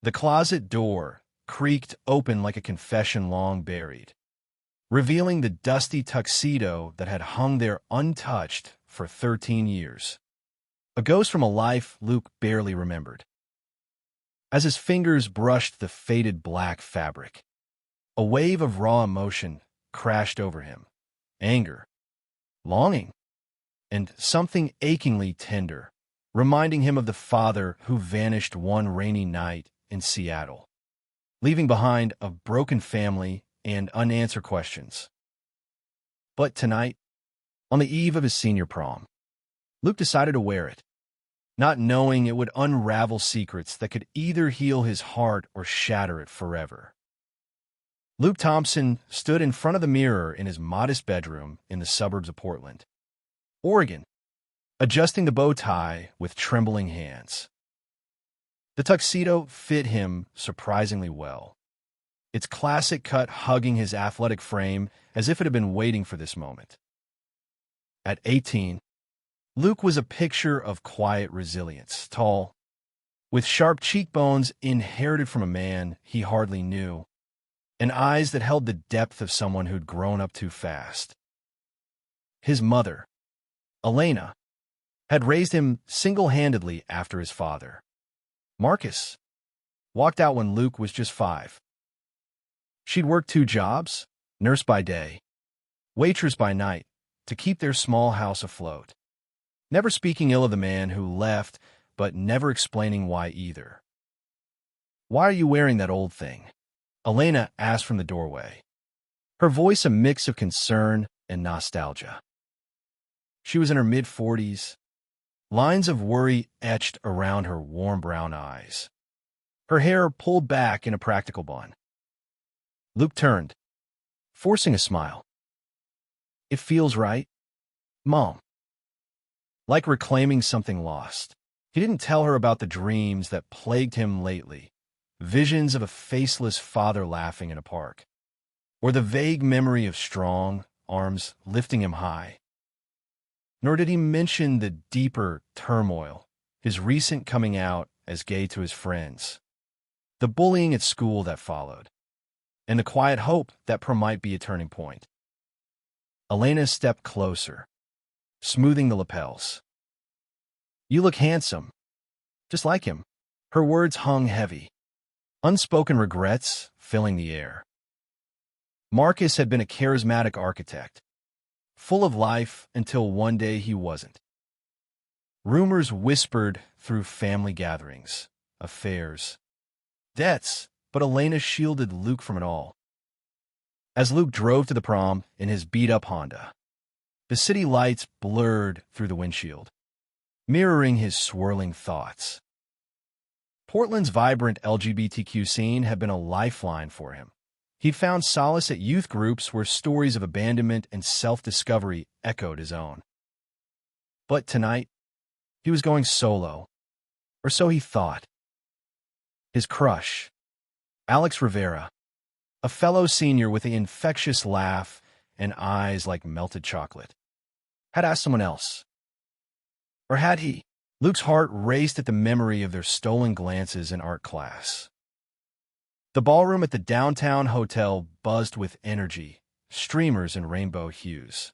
The closet door creaked open like a confession long buried, revealing the dusty tuxedo that had hung there untouched for 13 years. A ghost from a life Luke barely remembered. As his fingers brushed the faded black fabric, a wave of raw emotion crashed over him. Anger, longing, and something achingly tender, reminding him of the father who vanished one rainy night in Seattle, leaving behind a broken family and unanswered questions. But tonight, on the eve of his senior prom, Luke decided to wear it, not knowing it would unravel secrets that could either heal his heart or shatter it forever. Luke Thompson stood in front of the mirror in his modest bedroom in the suburbs of Portland, Oregon, adjusting the bow tie with trembling hands. The tuxedo fit him surprisingly well, its classic cut hugging his athletic frame as if it had been waiting for this moment. At 18, Luke was a picture of quiet resilience, tall, with sharp cheekbones inherited from a man he hardly knew, and eyes that held the depth of someone who'd grown up too fast. His mother, Elena, had raised him single-handedly after his father, Marcus, walked out when Luke was just 5. She'd worked 2 jobs, nurse by day, waitress by night, to keep their small house afloat, never speaking ill of the man who left, but never explaining why either. "Why are you wearing that old thing?" Elena asked from the doorway, her voice a mix of concern and nostalgia. She was in her mid-40s, lines of worry etched around her warm brown eyes, her hair pulled back in a practical bun. Luke turned, forcing a smile. "It feels right, Mom." Like reclaiming something lost, he didn't tell her about the dreams that plagued him lately, visions of a faceless father laughing in a park, or the vague memory of strong arms lifting him high. Nor did he mention the deeper turmoil, his recent coming out as gay to his friends, the bullying at school that followed, and the quiet hope that prom might be a turning point. Elena stepped closer, smoothing the lapels. "You look handsome, just like him." Her words hung heavy, unspoken regrets filling the air. Marcus had been a charismatic architect, full of life until one day he wasn't. Rumors whispered through family gatherings, affairs, debts, but Elena shielded Luke from it all. As Luke drove to the prom in his beat-up Honda, the city lights blurred through the windshield, mirroring his swirling thoughts. Portland's vibrant LGBTQ scene had been a lifeline for him. He'd found solace at youth groups where stories of abandonment and self-discovery echoed his own. But tonight, he was going solo, or so he thought. His crush, Alex Rivera, a fellow senior with an infectious laugh and eyes like melted chocolate, had asked someone else. Or had he? Luke's heart raced at the memory of their stolen glances in art class. The ballroom at the downtown hotel buzzed with energy, streamers in rainbow hues,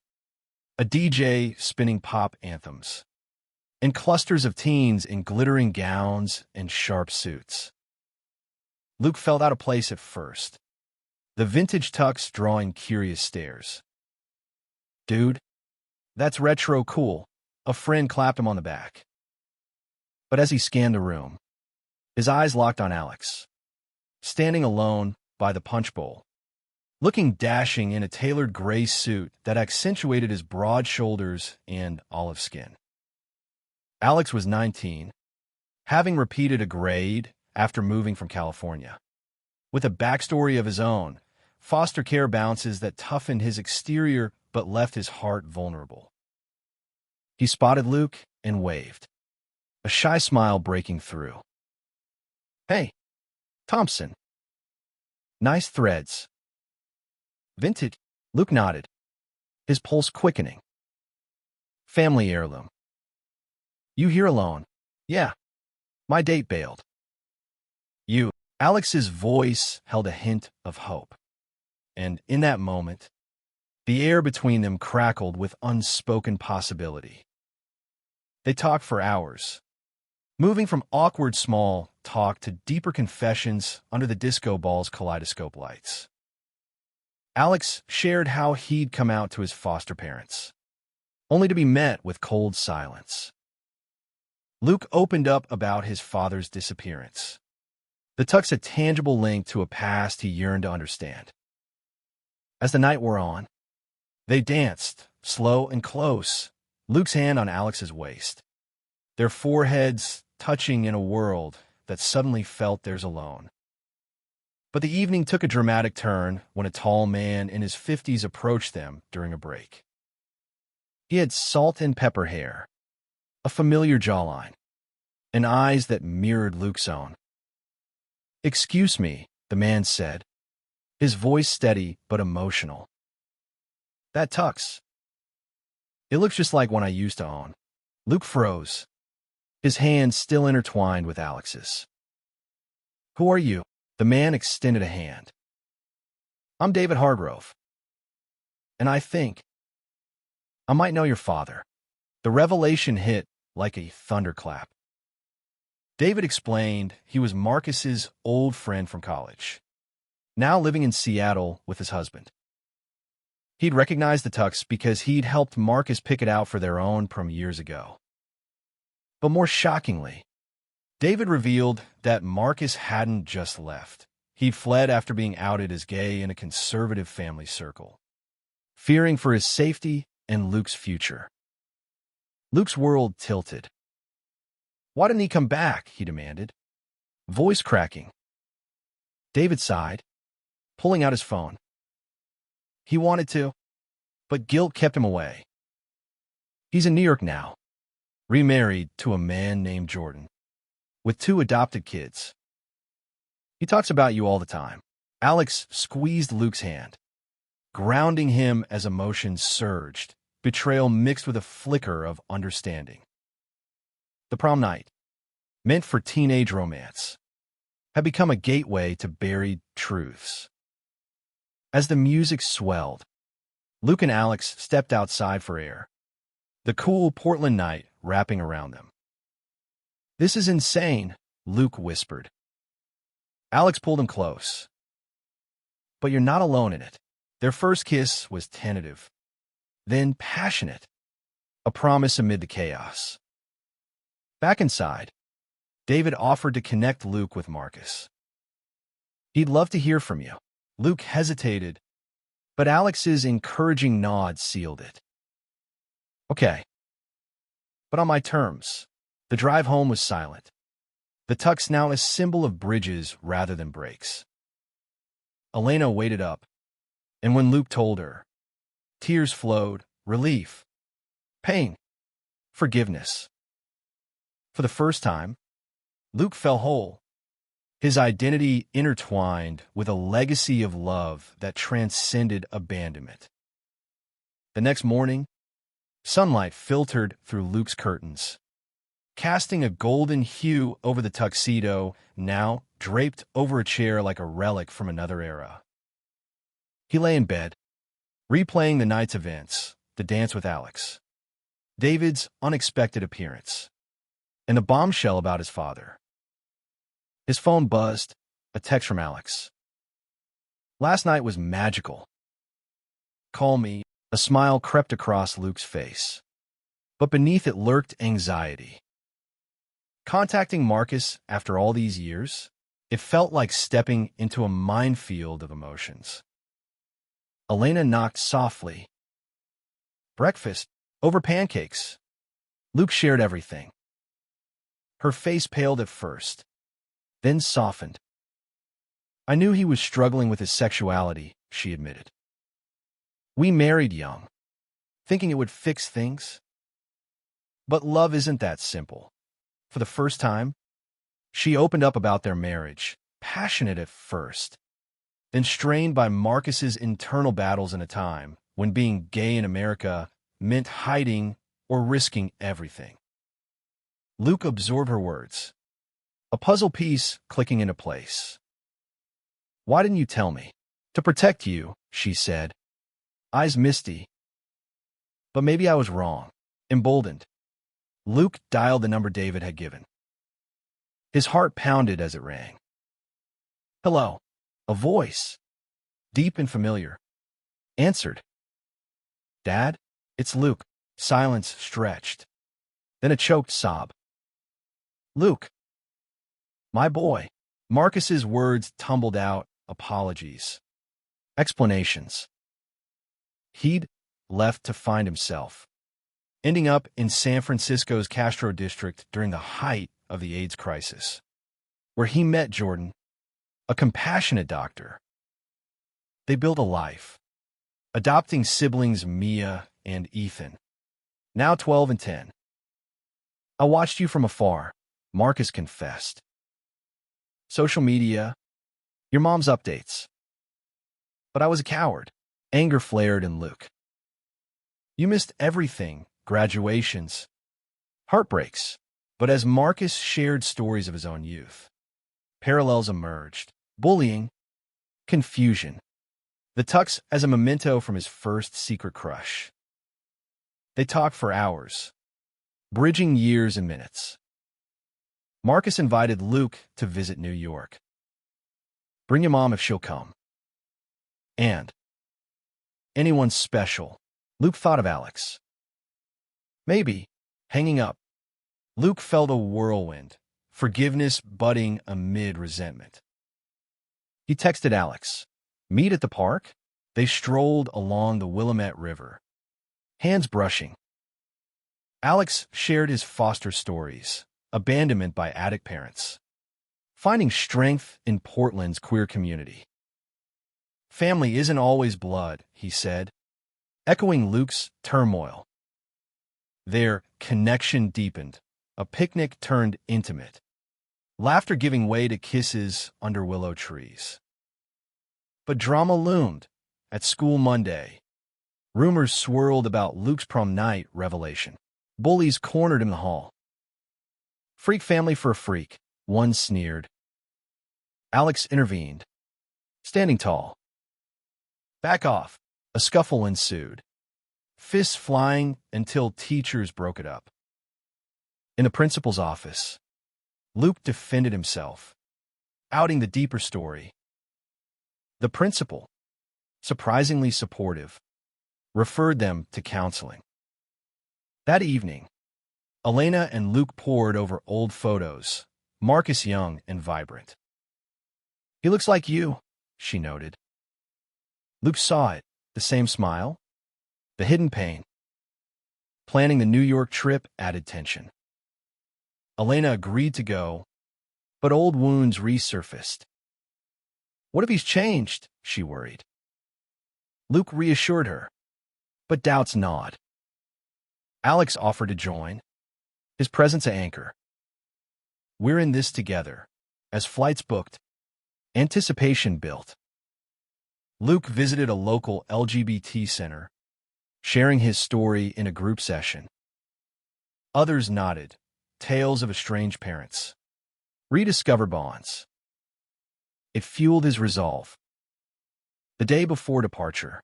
a DJ spinning pop anthems, and clusters of teens in glittering gowns and sharp suits. Luke felt out of place at first, the vintage tux drawing curious stares. "Dude, that's retro cool," a friend clapped him on the back. But as he scanned the room, his eyes locked on Alex, standing alone by the punch bowl, looking dashing in a tailored gray suit that accentuated his broad shoulders and olive skin. Alex was 19, having repeated a grade after moving from California. With a backstory of his own, foster care bounces that toughened his exterior but left his heart vulnerable. He spotted Luke and waved, a shy smile breaking through. "Hey, Thompson. Nice threads." "Vintage." Luke nodded, his pulse quickening. "Family heirloom." "You here alone?" "Yeah. My date bailed." "You." Alex's voice held a hint of hope, and in that moment, the air between them crackled with unspoken possibility. They talked for hours, moving from awkward small talk to deeper confessions under the disco ball's kaleidoscope lights. Alex shared how he'd come out to his foster parents, only to be met with cold silence. Luke opened up about his father's disappearance, the tux a tangible link to a past he yearned to understand. As the night wore on, they danced, slow and close, Luke's hand on Alex's waist, their foreheads touching in a world that suddenly felt theirs alone. But the evening took a dramatic turn when a tall man in his 50s approached them during a break. He had salt and pepper hair, a familiar jawline, and eyes that mirrored Luke's own. "Excuse me," the man said, his voice steady but emotional. "That tux. It looks just like one I used to own." Luke froze, his hands still intertwined with Alex's. "Who are you?" The man extended a hand. "I'm David Hargrove. And I think I might know your father." The revelation hit like a thunderclap. David explained he was Marcus's old friend from college, now living in Seattle with his husband. He'd recognized the tux because he'd helped Marcus pick it out for their own prom years ago. But more shockingly, David revealed that Marcus hadn't just left. He'd fled after being outed as gay in a conservative family circle, fearing for his safety and Luke's future. Luke's world tilted. "Why didn't he come back?" he demanded, voice cracking. David sighed, pulling out his phone. "He wanted to, but guilt kept him away. He's in New York now, remarried to a man named Jordan, with 2 adopted kids. He talks about you all the time." Alex squeezed Luke's hand, grounding him as emotions surged, betrayal mixed with a flicker of understanding. The prom night, meant for teenage romance, had become a gateway to buried truths. As the music swelled, Luke and Alex stepped outside for air, the cool Portland night wrapping around them. "This is insane," Luke whispered. Alex pulled him close. "But you're not alone in it." Their first kiss was tentative, then passionate, a promise amid the chaos. Back inside, David offered to connect Luke with Marcus. "He'd love to hear from you." Luke hesitated, but Alex's encouraging nod sealed it. "Okay, but on my terms." The drive home was silent, the tux now a symbol of bridges rather than breaks. Elena waited up, and when Luke told her, tears flowed, relief, pain, forgiveness. For the first time, Luke felt whole, his identity intertwined with a legacy of love that transcended abandonment. The next morning, sunlight filtered through Luke's curtains, casting a golden hue over the tuxedo, now draped over a chair like a relic from another era. He lay in bed, replaying the night's events, the dance with Alex, David's unexpected appearance, and a bombshell about his father. His phone buzzed, a text from Alex. "Last night was magical. Call me." A smile crept across Luke's face, but beneath it lurked anxiety. Contacting Marcus after all these years, it felt like stepping into a minefield of emotions. Elena knocked softly. "Breakfast, over pancakes." Luke shared everything. Her face paled at first, then softened. "I knew he was struggling with his sexuality," she admitted. "We married young, thinking it would fix things. But love isn't that simple." For the first time, she opened up about their marriage, passionate at first, then strained by Marcus's internal battles in a time when being gay in America meant hiding or risking everything. Luke absorbed her words, a puzzle piece clicking into place. Why didn't you tell me? To protect you, she said, eyes misty. But maybe I was wrong. Emboldened, Luke dialed the number David had given. His heart pounded as it rang. Hello. A voice, deep and familiar, answered. Dad? It's Luke. Silence stretched. Then a choked sob. Luke. My boy. Marcus's words tumbled out, apologies, explanations. He'd left to find himself, ending up in San Francisco's Castro district during the height of the AIDS crisis, where he met Jordan, a compassionate doctor. They built a life, adopting siblings Mia and Ethan, now 12 and 10. I watched you from afar, Marcus confessed. Social media, your mom's updates. But I was a coward. Anger flared in Luke. You missed everything, graduations, heartbreaks. But as Marcus shared stories of his own youth, parallels emerged. Bullying, confusion, the tux as a memento from his first secret crush. They talked for hours, bridging years and minutes. Marcus invited Luke to visit New York. Bring your mom if she'll come. And anyone special. Luke thought of Alex. Maybe. Hanging up, Luke felt a whirlwind, forgiveness budding amid resentment. He texted Alex. Meet at the park? They strolled along the Willamette River, hands brushing. Alex shared his foster stories, abandonment by addict parents, finding strength in Portland's queer community. Family isn't always blood, he said, echoing Luke's turmoil. Their connection deepened, a picnic turned intimate, laughter giving way to kisses under willow trees. But drama loomed. At school Monday, rumors swirled about Luke's prom night revelation. Bullies cornered in the hall. Freak family for a freak, one sneered. Alex intervened, standing tall. Back off. A scuffle ensued, fists flying until teachers broke it up. In the principal's office, Luke defended himself, outing the deeper story. The principal, surprisingly supportive, referred them to counseling. That evening, Elena and Luke pored over old photos, Marcus young and vibrant. He looks like you, she noted. Luke saw it, the same smile, the hidden pain. Planning the New York trip added tension. Elena agreed to go, but old wounds resurfaced. What if he's changed? She worried. Luke reassured her, but doubts gnawed. Alex offered to join, his presence an anchor. We're in this together. As flights booked, anticipation built. Luke visited a local LGBT center, sharing his story in a group session. Others nodded, tales of estranged parents, rediscovered bonds. It fueled his resolve. The day before departure,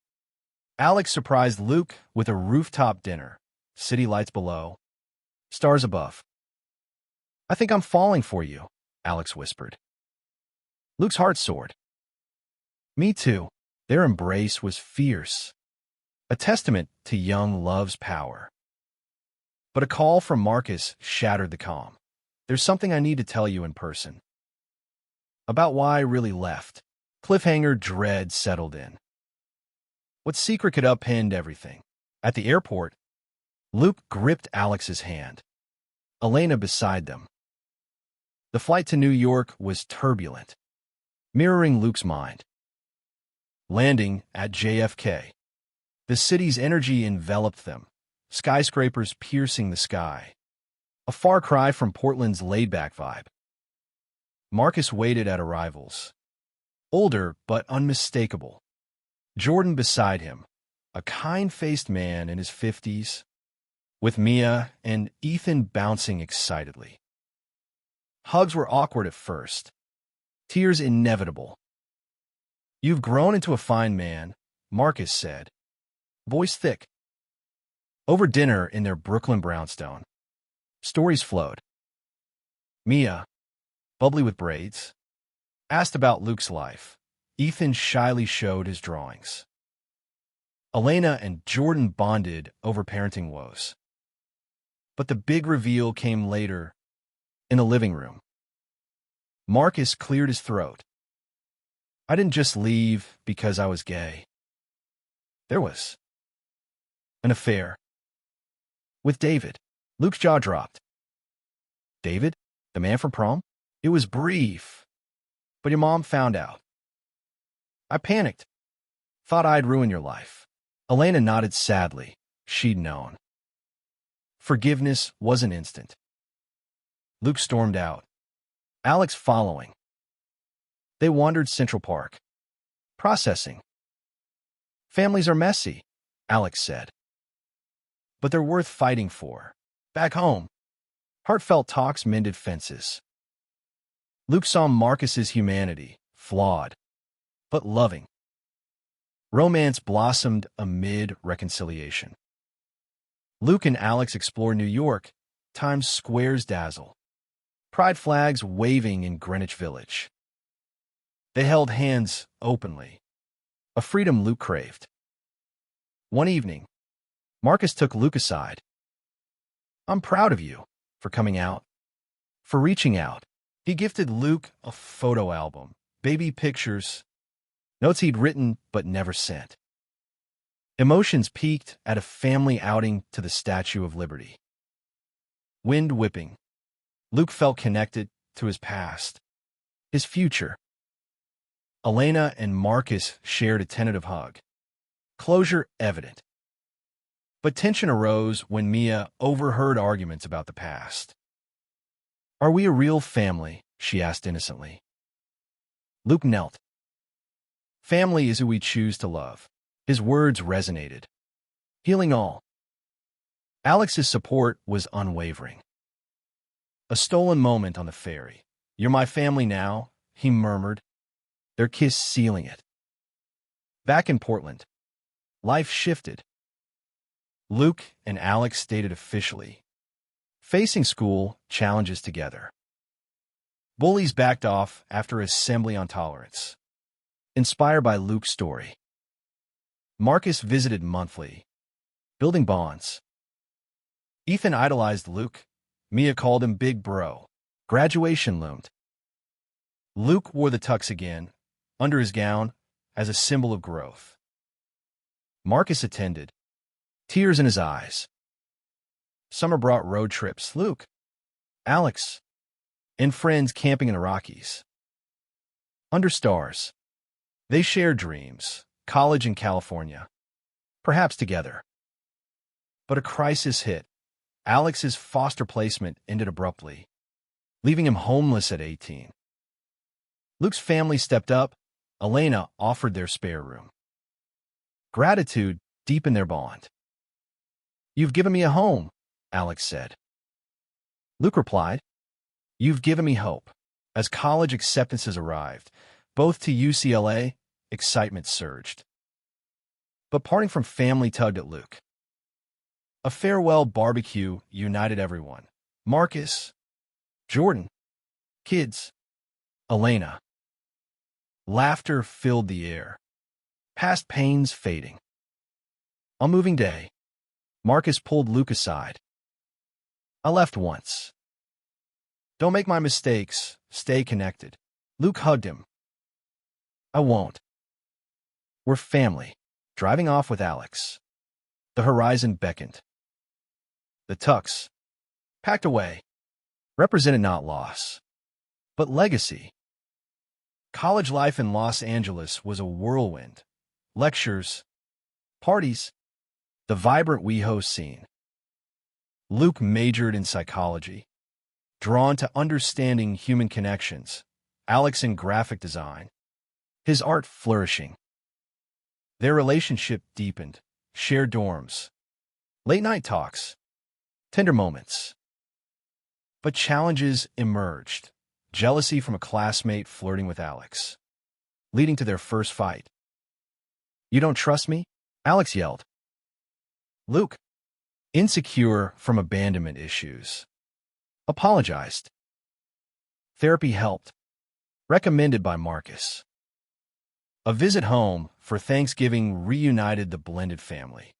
Alex surprised Luke with a rooftop dinner, city lights below, stars above. I think I'm falling for you, Alex whispered. Luke's heart soared. Me too. Their embrace was fierce, a testament to young love's power. But a call from Marcus shattered the calm. There's something I need to tell you in person. About why I really left. Cliffhanger dread settled in. What secret could upend everything? At the airport, Luke gripped Alex's hand, Elena beside them. The flight to New York was turbulent, mirroring Luke's mind. Landing at JFK. The city's energy enveloped them, skyscrapers piercing the sky, a far cry from Portland's laid-back vibe. Marcus waited at arrivals, older but unmistakable. Jordan beside him, a kind-faced man in his 50s, with Mia and Ethan bouncing excitedly. Hugs were awkward at first, tears inevitable. You've grown into a fine man, Marcus said, voice thick. Over dinner in their Brooklyn brownstone, stories flowed. Mia, bubbly with braids, asked about Luke's life. Ethan shyly showed his drawings. Elena and Jordan bonded over parenting woes. But the big reveal came later, in the living room. Marcus cleared his throat. I didn't just leave because I was gay. There was an affair with David. Luke's jaw dropped. David? The man from Prom? It was brief, but your mom found out. I panicked. Thought I'd ruin your life. Elena nodded sadly. She'd known. Forgiveness wasn't instant. Luke stormed out, Alex following. They wandered Central Park. Processing. Families are messy, Alex said. But they're worth fighting for. Back home, Heartfelt talks mended fences. Luke saw Marcus's humanity, flawed, but loving. Romance blossomed amid reconciliation. Luke and Alex explore New York, Times Square's dazzle. Pride flags waving in Greenwich Village. They held hands openly, a freedom Luke craved. One evening, Marcus took Luke aside. I'm proud of you for coming out, for reaching out. He gifted Luke a photo album, baby pictures, notes he'd written but never sent. Emotions peaked at a family outing to the Statue of Liberty. Wind whipping, Luke felt connected to his past, his future. Elena and Marcus shared a tentative hug. Closure evident. But tension arose when Mia overheard arguments about the past. Are we a real family? She asked innocently. Luke knelt. Family is who we choose to love. His words resonated, healing all. Alex's support was unwavering. A stolen moment on the ferry. You're my family now, he murmured, their kiss sealing it. Back in Portland, life shifted. Luke and Alex stated officially, facing school challenges together. Bullies backed off after assembly on tolerance. Inspired by Luke's story, Marcus visited monthly, building bonds. Ethan idolized Luke. Mia called him Big Bro. Graduation loomed. Luke wore the tux again, under his gown, as a symbol of growth. Marcus attended, tears in his eyes. Summer brought road trips. Luke, Alex, and friends camping in the Rockies. Under stars, they shared dreams, college in California, perhaps together. But a crisis hit. Alex's foster placement ended abruptly, leaving him homeless at 18. Luke's family stepped up. Elena offered their spare room. Gratitude deepened their bond. You've given me a home, Alex said. Luke replied, you've given me hope. As college acceptances arrived, both to UCLA, excitement surged. But parting from family tugged at Luke. A farewell barbecue united everyone. Marcus, Jordan, kids, Elena. Laughter filled the air, past pains fading. On moving day, Marcus pulled Luke aside. I left once. Don't make my mistakes. Stay connected. Luke hugged him. I won't. We're family. Driving off with Alex. The horizon beckoned. The tux, packed away, represented not loss, but legacy. College life in Los Angeles was a whirlwind. Lectures, parties, the vibrant WeHo scene. Luke majored in psychology, drawn to understanding human connections. Alex in graphic design, his art flourishing. Their relationship deepened, shared dorms, late-night talks, tender moments. But challenges emerged. Jealousy from a classmate flirting with Alex. leading to their first fight. "You don't trust me?" Alex yelled. Luke, insecure from abandonment issues, apologized. Therapy helped, recommended by Marcus. A visit home for Thanksgiving reunited the blended family.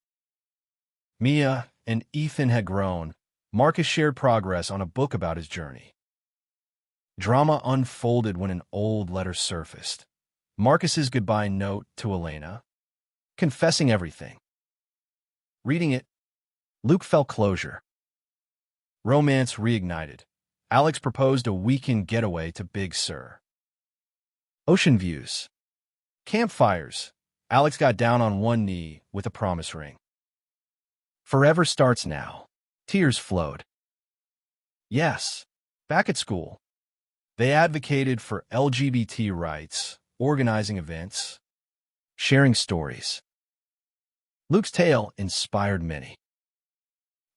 Mia and Ethan had grown. Marcus shared progress on a book about his journey. Drama unfolded when an old letter surfaced. Marcus's goodbye note to Elena, confessing everything. Reading it, Luke felt closure. Romance reignited. Alex proposed a weekend getaway to Big Sur. Ocean views. Campfires. Alex got down on one knee with a promise ring. Forever starts now. Tears flowed. Yes, back at school, they advocated for LGBT rights, organizing events, sharing stories. Luke's tale inspired many.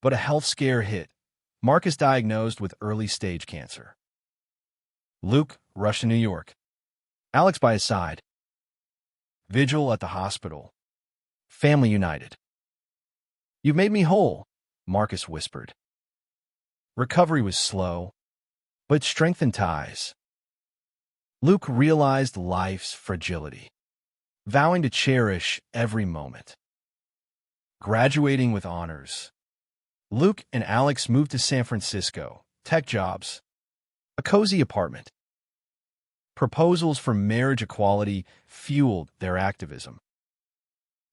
But a health scare hit. Marcus diagnosed with early-stage cancer. Luke rushed to New York. Alex by his side. Vigil at the hospital. Family united. "You've made me whole," Marcus whispered. Recovery was slow, but strengthened ties. Luke realized life's fragility, vowing to cherish every moment. Graduating with honors, Luke and Alex moved to San Francisco, tech jobs, a cozy apartment. Proposals for marriage equality fueled their activism.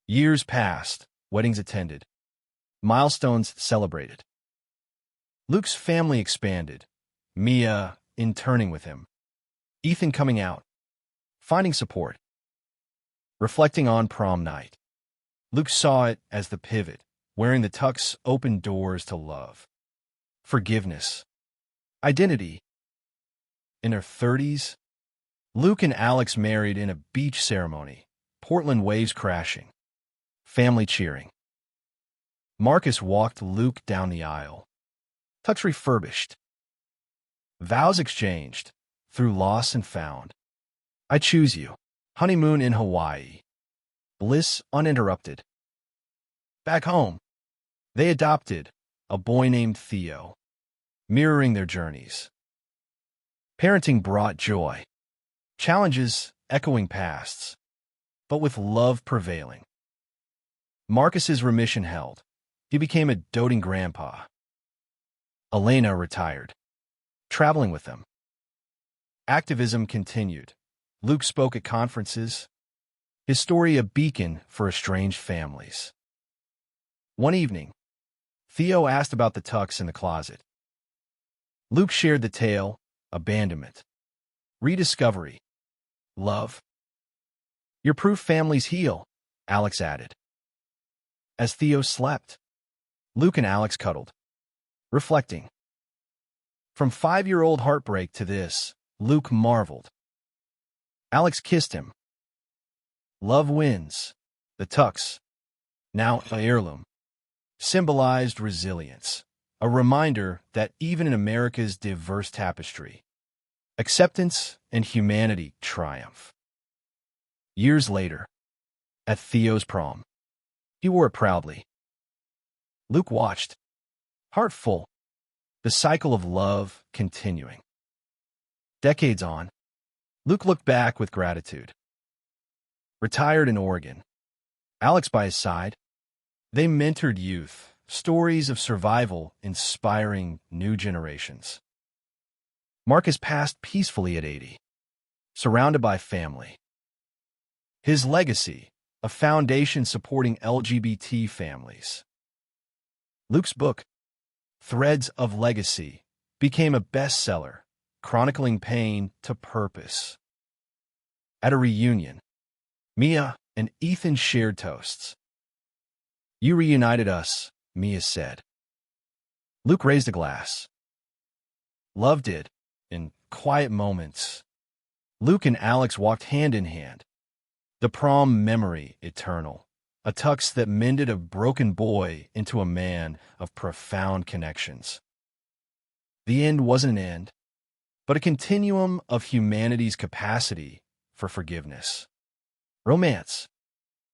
Years passed, weddings attended, milestones celebrated. Luke's family expanded, Mia interning with him, Ethan coming out, finding support. Reflecting on prom night, Luke saw it as the pivot. Wearing the tux opened doors to love, forgiveness, identity. In their 30s, Luke and Alex married in a beach ceremony, Portland waves crashing, family cheering. Marcus walked Luke down the aisle, tux refurbished, vows exchanged, through loss and found. I choose you. Honeymoon in Hawaii, bliss uninterrupted. Back home, they adopted a boy named Theo, mirroring their journeys. Parenting brought joy, challenges echoing pasts, but with love prevailing. Marcus's remission held. He became a doting grandpa. Elena retired, traveling with them. Activism continued. Luke spoke at conferences, his story a beacon for estranged families. One evening, Theo asked about the tux in the closet. Luke shared the tale, abandonment, rediscovery, love. Your proof families heal, Alex added. As Theo slept, Luke and Alex cuddled, reflecting. From 5-year-old heartbreak to this, Luke marveled. Alex kissed him. Love wins. The tux, now an heirloom, symbolized resilience, a reminder that even in America's diverse tapestry, acceptance and humanity triumph. Years later, at Theo's prom, he wore it proudly. Luke watched, heart full, the cycle of love continuing. Decades on, Luke looked back with gratitude. Retired in Oregon, Alex by his side, they mentored youth, stories of survival inspiring new generations. Marcus passed peacefully at 80, surrounded by family. His legacy, a foundation supporting LGBT families. Luke's book, Threads of Legacy, became a bestseller, chronicling pain to purpose. At a reunion, Mia and Ethan shared toasts. You reunited us, Mia said. Luke raised a glass. Love did, in quiet moments. Luke and Alex walked hand in hand. The prom memory eternal, a tux that mended a broken boy into a man of profound connections. The end wasn't an end, but a continuum of humanity's capacity for forgiveness, romance,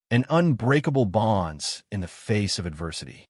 and unbreakable bonds in the face of adversity.